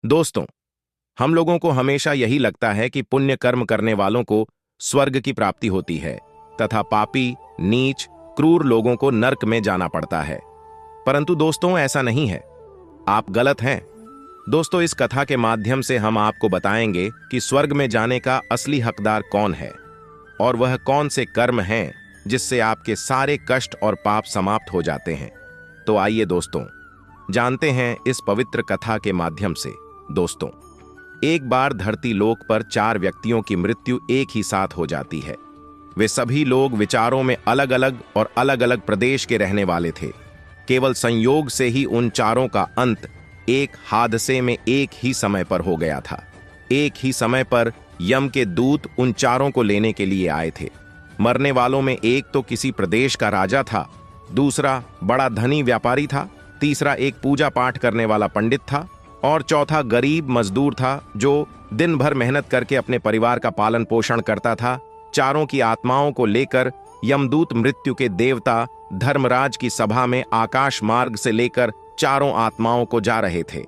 दोस्तों, हम लोगों को हमेशा यही लगता है कि पुण्य कर्म करने वालों को स्वर्ग की प्राप्ति होती है तथा पापी, नीच, क्रूर लोगों को नर्क में जाना पड़ता है। परंतु दोस्तों, ऐसा नहीं है। आप गलत हैं। दोस्तों, इस कथा के माध्यम से हम आपको बताएंगे कि स्वर्ग में जाने का असली हकदार कौन है और वह कौन से कर्म हैं जिससे आपके सारे कष्ट और पाप समाप्त हो जाते हैं। तो आइए दोस्तों, जानते हैं इस पवित्र कथा के माध्यम से। दोस्तों, एक बार धरती लोक पर 4 व्यक्तियों की मृत्यु एक ही साथ हो जाती है। वे सभी लोग विचारों में अलग अलग और अलग अलग प्रदेश के रहने वाले थे। केवल संयोग से ही उन चारों का अंत एक हादसे में एक ही समय पर हो गया था। एक ही समय पर यम के दूत उन चारों को लेने के लिए आए थे। मरने वालों में एक तो किसी प्रदेश का राजा था, दूसरा बड़ा धनी व्यापारी था, तीसरा एक पूजा पाठ करने वाला पंडित था और चौथा गरीब मजदूर था जो दिन भर मेहनत करके अपने परिवार का पालन पोषण करता था। चारों की आत्माओं को लेकर यमदूत मृत्यु के देवता धर्मराज की सभा में आकाश मार्ग से लेकर चारों आत्माओं को जा रहे थे।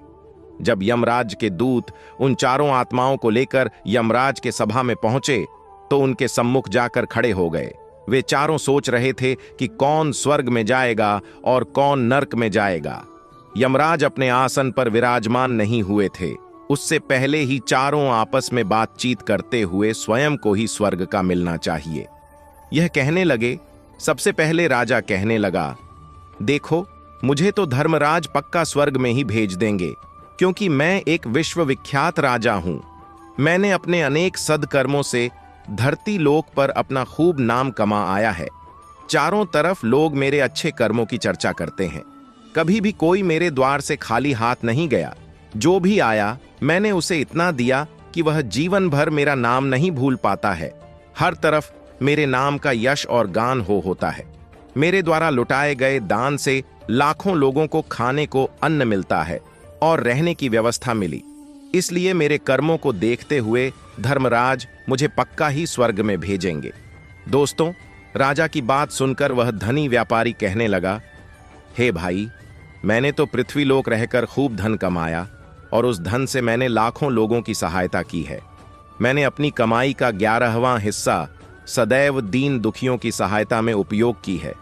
जब यमराज के दूत उन चारों आत्माओं को लेकर यमराज के सभा में पहुंचे तो उनके सम्मुख जाकर खड़े हो गए। वे चारों सोच रहे थे कि कौन स्वर्ग में जाएगा और कौन नर्क में जाएगा। यमराज अपने आसन पर विराजमान नहीं हुए थे। उससे पहले ही चारों आपस में बातचीत करते हुए स्वयं को ही स्वर्ग का मिलना चाहिए। यह कहने लगे। सबसे पहले राजा कहने लगा, देखो, मुझे तो धर्मराज पक्का स्वर्ग में ही भेज देंगे, क्योंकि मैं एक विश्वविख्यात राजा हूं। मैंने अपने अनेक सद्कर्मों से धरती लोक पर अपना खूब नाम कमा आया है। चारों तरफ लोग मेरे अच्छे कर्मों की चर्चा करते हैं। कभी भी कोई मेरे द्वार से खाली हाथ नहीं गया। जो भी आया मैंने उसे इतना दिया कि वह जीवन भर मेरा नाम नहीं भूल पाता है। हर तरफ मेरे नाम का यश और गान होता है। मेरे द्वारा लुटाए गए दान से लाखों लोगों को खाने को अन्न मिलता है और रहने की व्यवस्था मिली। इसलिए मेरे कर्मों को देखते हुए धर्मराज मुझे पक्का ही स्वर्ग में भेजेंगे। दोस्तों, राजा की बात सुनकर वह धनी व्यापारी कहने लगा, हे भाई, मैंने तो पृथ्वीलोक रहकर खूब धन कमाया और उस धन से मैंने लाखों लोगों की सहायता की है। मैंने अपनी कमाई का 11वां हिस्सा सदैव दीन दुखियों की सहायता में उपयोग की है।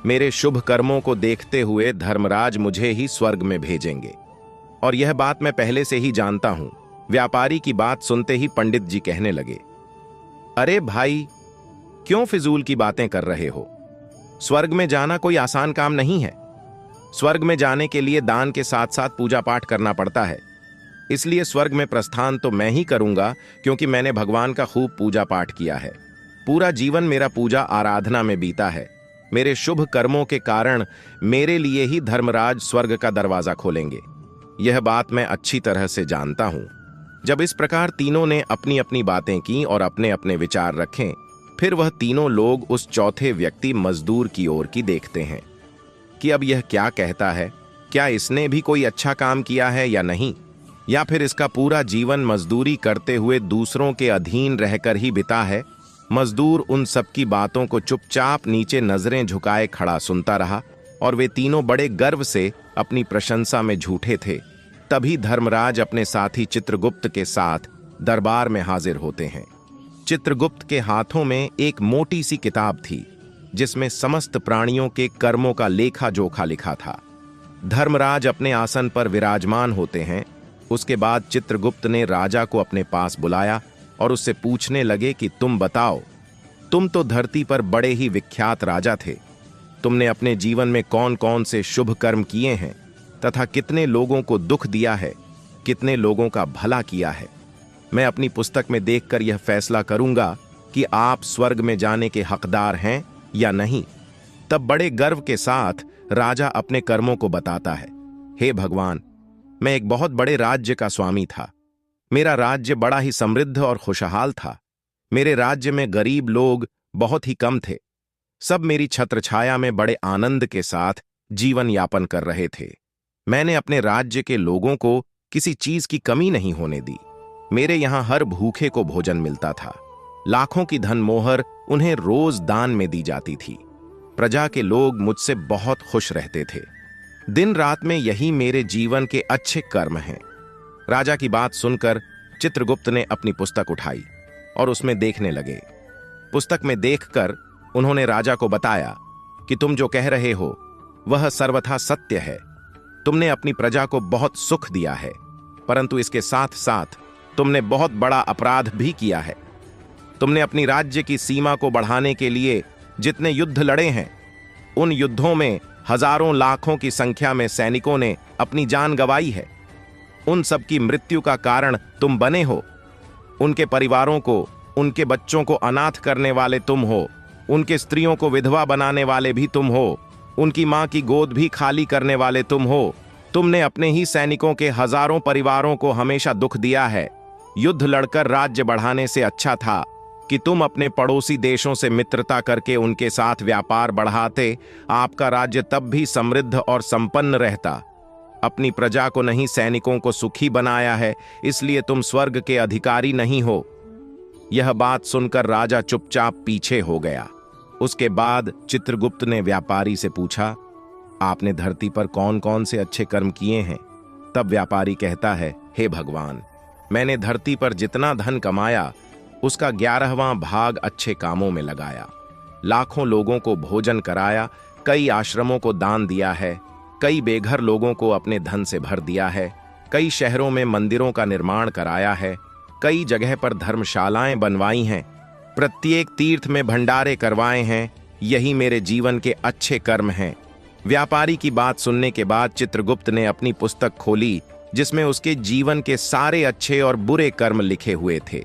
मेरे शुभ कर्मों को देखते हुए धर्मराज मुझे ही स्वर्ग में भेजेंगे और यह बात मैं पहले से ही जानता हूं। व्यापारी की बात सुनते ही पंडित जी कहने लगे, अरे भाई, क्यों फिजूल की बातें कर रहे हो? स्वर्ग में जाना कोई आसान काम नहीं है। स्वर्ग में जाने के लिए दान के साथ साथ पूजा पाठ करना पड़ता है। इसलिए स्वर्ग में प्रस्थान तो मैं ही करूंगा, क्योंकि मैंने भगवान का खूब पूजा पाठ किया है। पूरा जीवन मेरा पूजा आराधना में बीता है। मेरे शुभ कर्मों के कारण मेरे लिए ही धर्मराज स्वर्ग का दरवाजा खोलेंगे। यह बात मैं अच्छी तरह से जानता हूं। जब इस प्रकार तीनों ने अपनी अपनी बातें की और अपने अपने विचार रखे, फिर वह तीनों लोग उस चौथे व्यक्ति मजदूर की ओर की देखते हैं कि अब यह क्या कहता है। क्या इसने भी कोई अच्छा काम किया है या नहीं, या फिर इसका पूरा जीवन मजदूरी करते हुए दूसरों के अधीन रहकर ही बिता है। मजदूर उन सबकी बातों को चुपचाप नीचे नजरें झुकाए खड़ा सुनता रहा और वे तीनों बड़े गर्व से अपनी प्रशंसा में झूठे थे। तभी धर्मराज अपने साथी चित्रगुप्त के साथ दरबार में हाजिर होते हैं। चित्रगुप्त के हाथों में एक मोटी सी किताब थी जिसमें समस्त प्राणियों के कर्मों का लेखा जोखा लिखा था। धर्मराज अपने आसन पर विराजमान होते हैं। उसके बाद चित्रगुप्त ने राजा को अपने पास बुलाया और उससे पूछने लगे कि तुम बताओ, तुम तो धरती पर बड़े ही विख्यात राजा थे। तुमने अपने जीवन में कौन कौन से शुभ कर्म किए हैं तथा कितने लोगों को दुख दिया है, कितने लोगों का भला किया है। मैं अपनी पुस्तक में देखकर यह फैसला करूंगा कि आप स्वर्ग में जाने के हकदार हैं या नहीं। तब बड़े गर्व के साथ राजा अपने कर्मों को बताता है। हे भगवान, मैं एक बहुत बड़े राज्य का स्वामी था। मेरा राज्य बड़ा ही समृद्ध और खुशहाल था। मेरे राज्य में गरीब लोग बहुत ही कम थे। सब मेरी छत्रछाया में बड़े आनंद के साथ जीवन यापन कर रहे थे। मैंने अपने राज्य के लोगों को किसी चीज की कमी नहीं होने दी। मेरे यहां हर भूखे को भोजन मिलता था। लाखों की धन मोहर उन्हें रोज दान में दी जाती थी। प्रजा के लोग मुझसे बहुत खुश रहते थे। दिन रात में यही मेरे जीवन के अच्छे कर्म हैं। राजा की बात सुनकर चित्रगुप्त ने अपनी पुस्तक उठाई और उसमें देखने लगे। पुस्तक में देखकर उन्होंने राजा को बताया कि तुम जो कह रहे हो वह सर्वथा सत्य है। तुमने अपनी प्रजा को बहुत सुख दिया है, परंतु इसके साथ साथ तुमने बहुत बड़ा अपराध भी किया है। तुमने अपनी राज्य की सीमा को बढ़ाने के लिए जितने युद्ध लड़े हैं, उन युद्धों में हजारों लाखों की संख्या में सैनिकों ने अपनी जान गंवाई है। उन सब की मृत्यु का कारण तुम बने हो। उनके परिवारों को, उनके बच्चों को अनाथ करने वाले तुम हो। उनके स्त्रियों को विधवा बनाने वाले भी तुम हो। उनकी मां की गोद भी खाली करने वाले तुम हो। तुमने अपने ही सैनिकों के हजारों परिवारों को हमेशा दुख दिया है। युद्ध लड़कर राज्य बढ़ाने से अच्छा था कि तुम अपने पड़ोसी देशों से मित्रता करके उनके साथ व्यापार बढ़ाते। आपका राज्य तब भी समृद्ध और संपन्न रहता। अपनी प्रजा को नहीं, सैनिकों को सुखी बनाया है, इसलिए तुम स्वर्ग के अधिकारी नहीं हो। यह बात सुनकर राजा चुपचाप पीछे हो गया। उसके बाद चित्रगुप्त ने व्यापारी से पूछा, आपने धरती पर कौन कौन से अच्छे कर्म किए हैं? तब व्यापारी कहता है, हे भगवान, मैंने धरती पर जितना धन कमाया उसका 11वां भाग अच्छे कामों में लगाया। लाखों लोगों को भोजन कराया, कई आश्रमों को दान दिया है, कई बेघर लोगों को अपने धन से भर दिया है, कई शहरों में मंदिरों का निर्माण कराया है, कई जगह पर धर्मशालाएं बनवाई हैं, प्रत्येक तीर्थ में भंडारे करवाए हैं। यही मेरे जीवन के अच्छे कर्म हैं। व्यापारी की बात सुनने के बाद चित्रगुप्त ने अपनी पुस्तक खोली, जिसमें उसके जीवन के सारे अच्छे और बुरे कर्म लिखे हुए थे।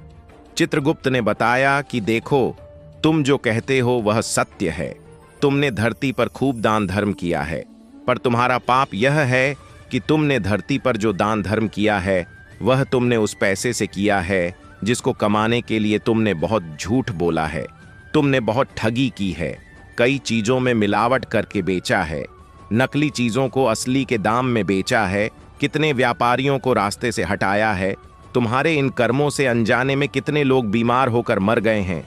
चित्रगुप्त ने बताया कि देखो, तुम जो कहते हो वह सत्य है। तुमने धरती पर खूब दान धर्म किया है, पर तुम्हारा पाप यह है कि तुमने धरती पर जो दान धर्म किया है वह तुमने उस पैसे से किया है जिसको कमाने के लिए तुमने बहुत झूठ बोला है। तुमने बहुत ठगी की है, कई चीजों में मिलावट करके बेचा है, नकली चीजों को असली के दाम में बेचा है, कितने व्यापारियों को रास्ते से हटाया है। तुम्हारे इन कर्मों से अनजाने में कितने लोग बीमार होकर मर गए हैं,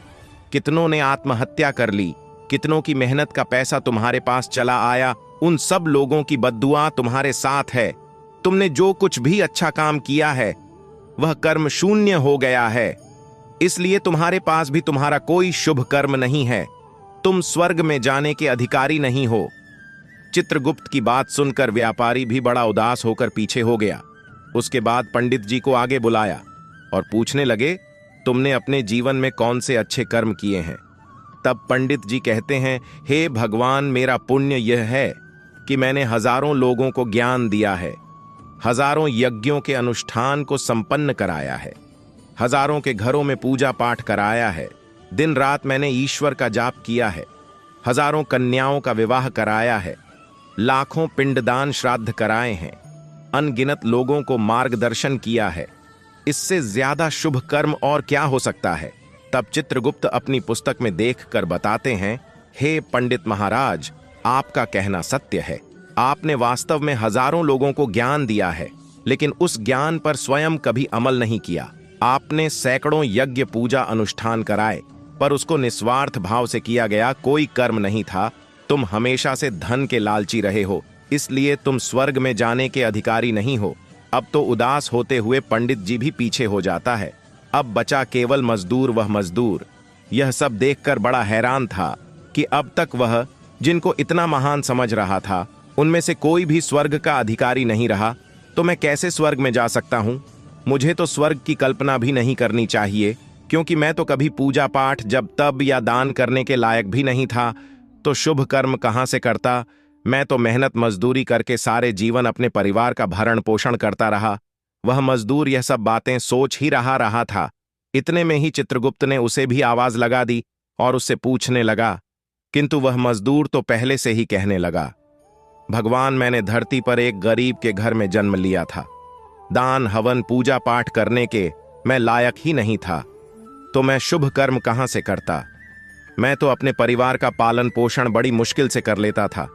कितनों ने आत्महत्या कर ली, कितनों की मेहनत का पैसा तुम्हारे पास चला आया। उन सब लोगों की बद्दुआ तुम्हारे साथ है। तुमने जो कुछ भी अच्छा काम किया है वह कर्म शून्य हो गया है, इसलिए तुम्हारे पास भी तुम्हारा कोई शुभ कर्म नहीं है। तुम स्वर्ग में जाने के अधिकारी नहीं हो। चित्रगुप्त की बात सुनकर व्यापारी भी बड़ा उदास होकर पीछे हो गया। उसके बाद पंडित जी को आगे बुलाया और पूछने लगे, तुमने अपने जीवन में कौन से अच्छे कर्म किए हैं? तब पंडित जी कहते हैं, हे भगवान, मेरा पुण्य यह है कि मैंने हजारों लोगों को ज्ञान दिया है, हजारों यज्ञों के अनुष्ठान को संपन्न कराया है, हजारों के घरों में पूजा पाठ कराया है, दिन रात मैंने ईश्वर का जाप किया है, हजारों कन्याओं का विवाह कराया है, लाखों पिंडदान श्राद्ध कराए हैं, अनगिनत लोगों को मार्गदर्शन किया है। इससे ज्यादा शुभ कर्म और क्या हो सकता है? तब चित्रगुप्त अपनी पुस्तक में देखकर बताते हैं, हे पंडित महाराज, आपका कहना सत्य है। आपने वास्तव में हजारों लोगों को ज्ञान दिया है, लेकिन उस ज्ञान पर स्वयं कभी अमल नहीं किया। आपने सैकड़ों यज्ञ पूजा अनुष्ठान कराए, पर उसको निस्वार्थ भाव से किया गया कोई कर्म नहीं था। तुम हमेशा से धन के लालची रहे हो, इसलिए तुम स्वर्ग में जाने के अधिकारी नहीं हो। अब तो उदास होते हुए पंडित जी भी पीछे हो जाता है। अब बचा केवल मजदूर, वह मजदूर यह सब देखकर बड़ा हैरान था कि अब तक वह, जिनको इतना महान समझ रहा था, उनमें से कोई भी स्वर्ग का अधिकारी नहीं रहा। तो मैं कैसे स्वर्ग में जा सकता हूं? मुझे तो स्वर्ग की कल्पना भी नहीं करनी चाहिए, क्योंकि मैं तो कभी पूजा पाठ, जब तब या दान करने के लायक भी नहीं था। तो शुभ कर्म कहां से करता? मैं तो मेहनत मजदूरी करके सारे जीवन अपने परिवार का भरण पोषण करता रहा। वह मजदूर यह सब बातें सोच ही रहा था। इतने में ही चित्रगुप्त ने उसे भी आवाज लगा दी और उससे पूछने लगा, किंतु वह मजदूर तो पहले से ही कहने लगा, भगवान, मैंने धरती पर एक गरीब के घर में जन्म लिया था। दान हवन पूजा पाठ करने के मैं लायक ही नहीं था, तो मैं शुभ कर्म कहां से करता? मैं तो अपने परिवार का पालन पोषण बड़ी मुश्किल से कर लेता था।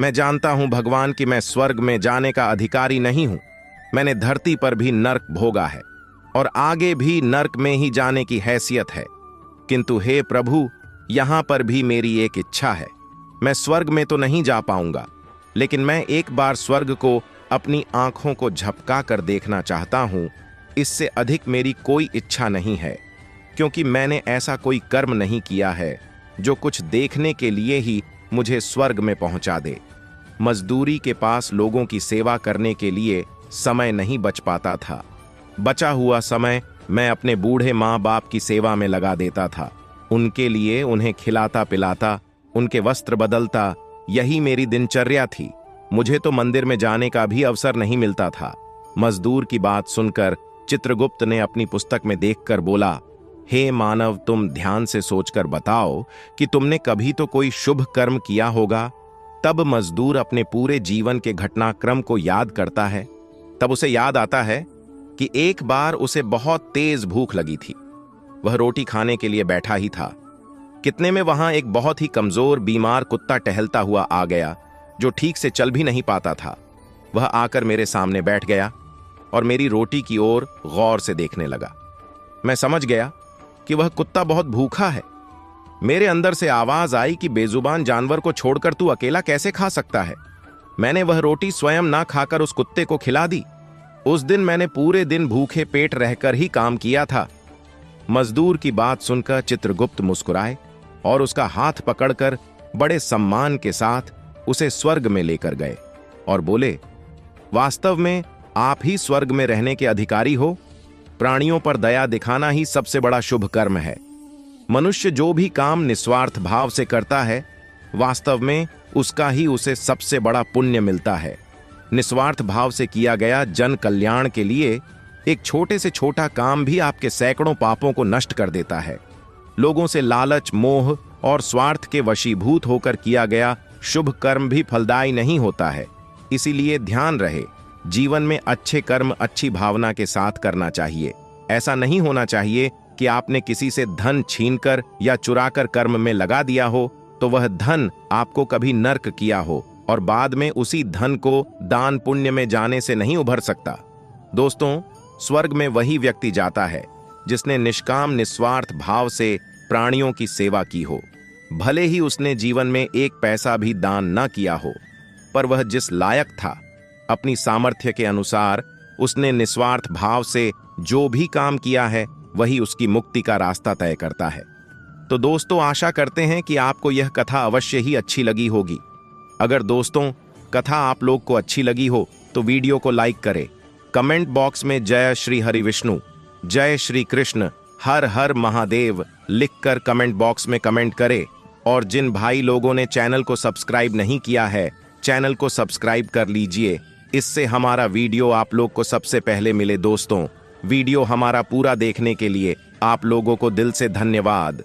मैं जानता हूं भगवान कि मैं स्वर्ग में जाने का अधिकारी नहीं हूं। मैंने धरती पर भी नर्क भोगा है और आगे भी नर्क में ही जाने की हैसियत है। किंतु हे प्रभु, यहां पर भी मेरी एक इच्छा है। मैं स्वर्ग में तो नहीं जा पाऊंगा, लेकिन मैं एक बार स्वर्ग को अपनी आंखों को झपका कर देखना चाहता हूं। इससे अधिक मेरी कोई इच्छा नहीं है, क्योंकि मैंने ऐसा कोई कर्म नहीं किया है जो कुछ देखने के लिए ही मुझे स्वर्ग में पहुंचा दे। मजदूरी के पास लोगों की सेवा करने के लिए समय नहीं बच पाता था। बचा हुआ समय मैं अपने बूढ़े माँ बाप की सेवा में लगा देता था। उनके लिए उन्हें खिलाता पिलाता, उनके वस्त्र बदलता, यही मेरी दिनचर्या थी। मुझे तो मंदिर में जाने का भी अवसर नहीं मिलता था। मजदूर की बात सुनकर चित्रगुप्त ने अपनी पुस्तक में देखकर बोला, हे मानव, तुम ध्यान से सोचकर बताओ कि तुमने कभी तो कोई शुभ कर्म किया होगा। तब मजदूर अपने पूरे जीवन के घटनाक्रम को याद करता है। तब उसे याद आता है कि एक बार उसे बहुत तेज भूख लगी थी। वह रोटी खाने के लिए बैठा ही था। कितने में वहां एक बहुत ही कमजोर बीमार कुत्ता टहलता हुआ आ गया, जो ठीक से चल भी नहीं पाता था। वह आकर मेरे सामने बैठ गया और मेरी रोटी की ओर गौर से देखने लगा। मैं समझ गया कि वह कुत्ता बहुत भूखा है। मेरे अंदर से आवाज आई कि बेजुबान जानवर को छोड़कर तू अकेला कैसे खा सकता है। मैंने वह रोटी स्वयं ना खाकर उस कुत्ते को खिला दी। उस दिन मैंने पूरे दिन भूखे पेट रहकर ही काम किया था। मजदूर की बात सुनकर चित्रगुप्त मुस्कुराए और उसका हाथ पकड़कर बड़े सम्मान के साथ उसे स्वर्ग में लेकर गए और बोले, वास्तव में आप ही स्वर्ग में रहने के अधिकारी हो। प्राणियों पर दया दिखाना ही सबसे बड़ा शुभ कर्म है। मनुष्य जो भी काम निस्वार्थ भाव से करता है, वास्तव में उसका ही उसे सबसे बड़ा पुण्य मिलता है। निस्वार्थ भाव से किया गया जन कल्याण के लिए एक छोटे से छोटा काम भी आपके सैकड़ों पापों को नष्ट कर देता है। लोगों से लालच, मोह और स्वार्थ के वशीभूत होकर किया गया शुभ कर्म भी फलदायी नहीं होता है। इसीलिए ध्यान रहे, जीवन में अच्छे कर्म अच्छी भावना के साथ करना चाहिए। ऐसा नहीं होना चाहिए कि आपने किसी से धन छीनकर या चुराकर कर्म में लगा दिया हो तो वह धन आपको कभी नर्क किया हो और बाद में उसी धन को दान पुण्य में जाने से नहीं उभर सकता। दोस्तों, स्वर्ग में वही व्यक्ति जाता है जिसने निष्काम निस्वार्थ भाव से प्राणियों की सेवा की हो। भले ही उसने जीवन में एक पैसा भी दान न किया हो, पर वह जिस लायक था, अपनी सामर्थ्य के अनुसार उसने निस्वार्थ भाव से जो भी काम किया है, वही उसकी मुक्ति का रास्ता तय करता है। तो दोस्तों, आशा करते हैं कि आपको यह कथा अवश्य ही अच्छी लगी होगी। अगर दोस्तों कथा आप लोग को अच्छी लगी हो तो वीडियो को लाइक करें। कमेंट बॉक्स में जय श्री हरि विष्णु, जय श्री कृष्ण, हर हर महादेव लिखकर कमेंट बॉक्स में कमेंट करें। और जिन भाई लोगों ने चैनल को सब्सक्राइब नहीं किया है, चैनल को सब्सक्राइब कर लीजिए। इससे हमारा वीडियो आप लोग को सबसे पहले मिले। दोस्तों, वीडियो हमारा पूरा देखने के लिए आप लोगों को दिल से धन्यवाद।